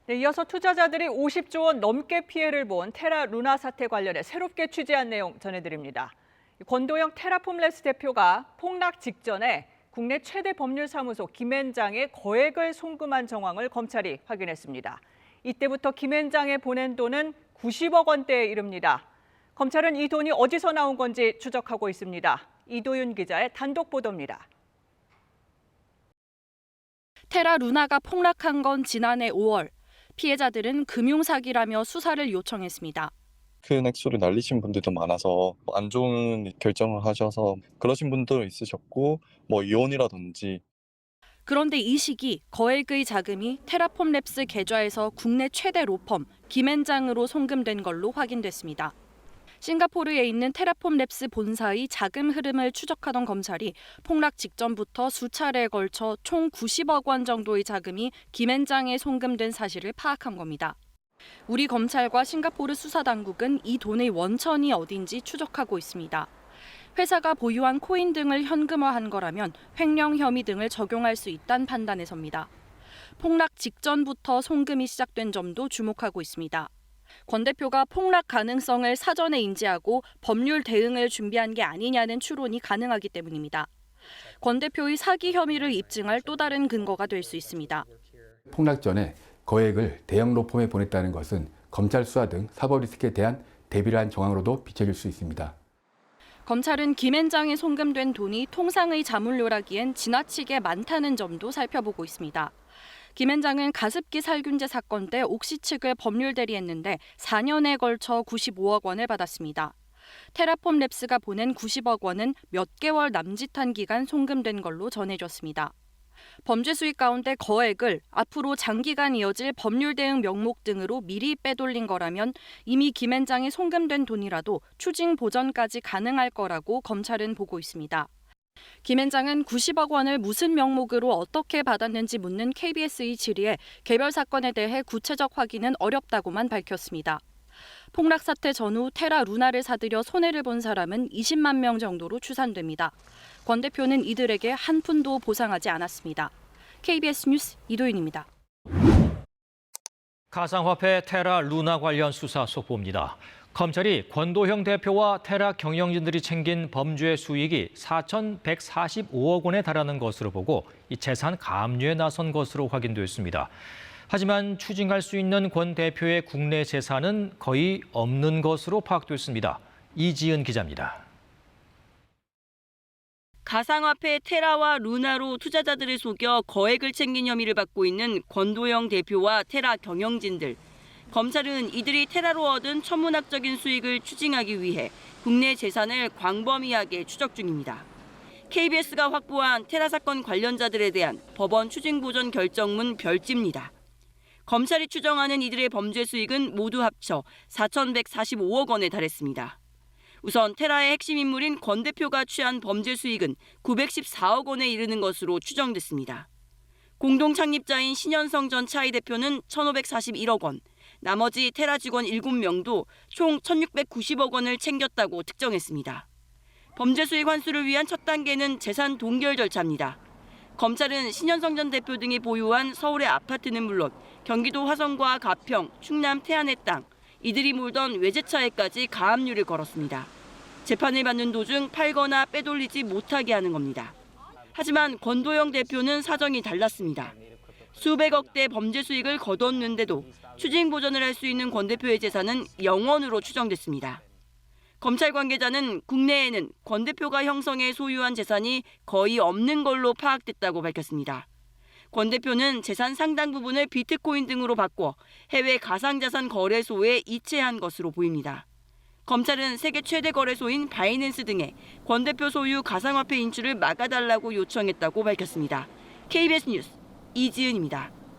네, 이어서 투자자들이 50조 원 넘게 피해를 본 테라 루나 사태 관련해 새롭게 취재한 내용 전해드립니다. 권도영 테라폼랩스 대표가 폭락 직전에 국내 최대 법률사무소 김앤장에 거액을 송금한 정황을 검찰이 확인했습니다. 이때부터 김앤장에 보낸 돈은 90억 원대에 이릅니다. 검찰은 이 돈이 어디서 나온 건지 추적하고 있습니다. 이도윤 기자의 단독 보도입니다. 테라 루나가 폭락한 건 지난해 5월. 피해자들은 금융사기라며 수사를 요청했습니다. 큰 액수를 날리신 분들도 많아서 안 좋은 결정을 하셔서 그러신 분도 있으셨고 이혼이라든지. 그런데 이 시기 거액의 자금이 테라폼랩스 계좌에서 국내 최대 로펌 김앤장으로 송금된 걸로 확인됐습니다. 싱가포르에 있는 테라폼랩스 본사의 자금 흐름을 추적하던 검찰이 폭락 직전부터 수차례에 걸쳐 총 90억 원 정도의 자금이 김앤장에 송금된 사실을 파악한 겁니다. 우리 검찰과 싱가포르 수사당국은 이 돈의 원천이 어딘지 추적하고 있습니다. 회사가 보유한 코인 등을 현금화한 거라면 횡령 혐의 등을 적용할 수 있다는 판단에 섭니다. 폭락 직전부터 송금이 시작된 점도 주목하고 있습니다. 권 대표가 폭락 가능성을 사전에 인지하고 법률 대응을 준비한 게 아니냐는 추론이 가능하기 때문입니다. 권 대표의 사기 혐의를 입증할 또 다른 근거가 될 수 있습니다. 폭락 전에 거액을 대형 로펌에 보냈다는 것은 검찰 수사 등 사법 리스크에 대한 대비를 한 정황으로도 비춰질 수 있습니다. 검찰은 김앤장에 송금된 돈이 통상의 자물쇠라기엔 지나치게 많다는 점도 살펴보고 있습니다. 김앤장은 가습기 살균제 사건 때 옥시 측을 법률 대리했는데 4년에 걸쳐 95억 원을 받았습니다. 테라폼랩스가 보낸 90억 원은 몇 개월 남짓한 기간 송금된 걸로 전해졌습니다. 범죄 수익 가운데 거액을 앞으로 장기간 이어질 법률 대응 명목 등으로 미리 빼돌린 거라면 이미 김앤장에 송금된 돈이라도 추징 보전까지 가능할 거라고 검찰은 보고 있습니다. 김앤장은 90억 원을 무슨 명목으로 어떻게 받았는지 묻는 KBS의 질의에 개별 사건에 대해 구체적 확인은 어렵다고만 밝혔습니다. 폭락 사태 전후 테라 루나를 사들여 손해를 본 사람은 20만 명 정도로 추산됩니다. 권 대표는 이들에게 한 푼도 보상하지 않았습니다. KBS 뉴스 이도윤입니다. 가상화폐 테라 루나 관련 수사 속보입니다. 검찰이 권도형 대표와 테라 경영진들이 챙긴 범죄 수익이 4,145억 원에 달하는 것으로 보고 이 재산 감류에 나선 것으로 확인됐습니다. 하지만 추징할 수 있는 권 대표의 국내 재산은 거의 없는 것으로 파악됐습니다. 이지은 기자입니다. 가상화폐 테라와 루나로 투자자들을 속여 거액을 챙긴 혐의를 받고 있는 권도영 대표와 테라 경영진들. 검찰은 이들이 테라로 얻은 천문학적인 수익을 추징하기 위해 국내 재산을 광범위하게 추적 중입니다. KBS가 확보한 테라 사건 관련자들에 대한 법원 추징 보전 결정문 별지입니다. 검찰이 추정하는 이들의 범죄 수익은 모두 합쳐 4,145억 원에 달했습니다. 우선 테라의 핵심 인물인 권 대표가 취한 범죄 수익은 914억 원에 이르는 것으로 추정됐습니다. 공동 창립자인 신현성 전 차이 대표는 1,541억 원, 나머지 테라 직원 7명도 총 1,690억 원을 챙겼다고 특정했습니다. 범죄 수익 환수를 위한 첫 단계는 재산 동결 절차입니다. 검찰은 신현성 전 대표 등이 보유한 서울의 아파트는 물론 경기도 화성과 가평, 충남 태안의 땅, 이들이 몰던 외제차에까지 가압류를 걸었습니다. 재판을 받는 도중 팔거나 빼돌리지 못하게 하는 겁니다. 하지만 권도영 대표는 사정이 달랐습니다. 수백억 대 범죄 수익을 거뒀는데도 추징 보전을 할 수 있는 권 대표의 재산은 0원으로 추정됐습니다. 검찰 관계자는 국내에는 권 대표가 형성해 소유한 재산이 거의 없는 걸로 파악됐다고 밝혔습니다. 권 대표는 재산 상당 부분을 비트코인 등으로 바꿔 해외 가상자산 거래소에 이체한 것으로 보입니다. 검찰은 세계 최대 거래소인 바이낸스 등에 권 대표 소유 가상화폐 인출을 막아달라고 요청했다고 밝혔습니다. KBS 뉴스 이지은입니다.